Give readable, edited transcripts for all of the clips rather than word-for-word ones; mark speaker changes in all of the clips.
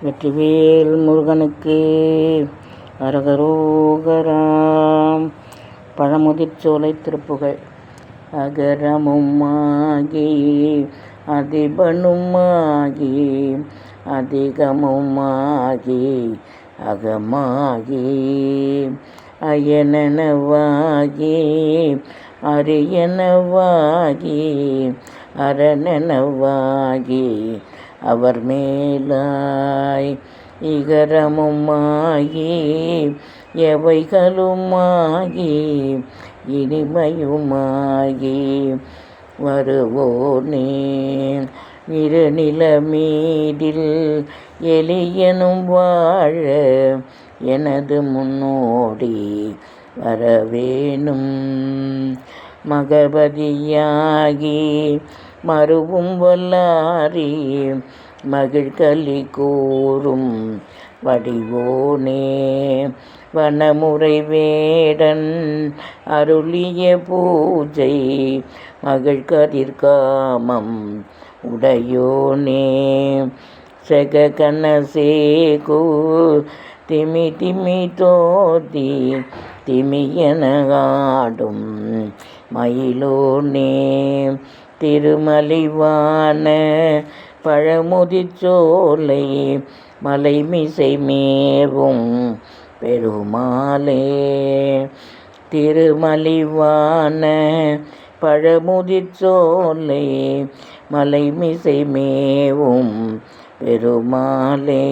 Speaker 1: வெற்றிவேல் முருகனுக்கு அரகரோகராம். பழமுதிர்ச்சோலை திருப்புகழ். அகரமுமாகி அதிபனுமாகி அதிகமுமாகி அகமாகி அயனெனவாகி அரியனவாகி அரணெனவாகி அவர் மேலாய் இகரமுமாகி எவைகளுமாகி இனிமையுமாகி வருவோனே இருநிலமீதில் எளியனும் வாழ எனது முன்னோடி வரவேணும் மகபதியாகி மறுவும் வல்லாரி மகிழ்கலி கூறும் வடிவோனே வனமுறை வேடன் அருளிய பூஜை மகிழ்கதிர்காமம் உடையோனே செககனசேகு திமி திமி தோதி திமியன ஆடும் மயிலோனே திருமலிவான பழமுதிர்ச்சோலை மலைமிசை மேவும் பெருமாளே திருமலிவான பழமுதிர்ச்சோலை மலைமிசை மேவும் பெருமாளே.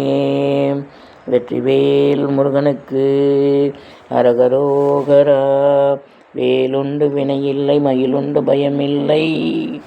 Speaker 1: வெற்றிவேல் முருகனுக்கு அரகரோகரா. வேலுண்டு வினையில்லை, மயிலுண்டு பயமில்லை.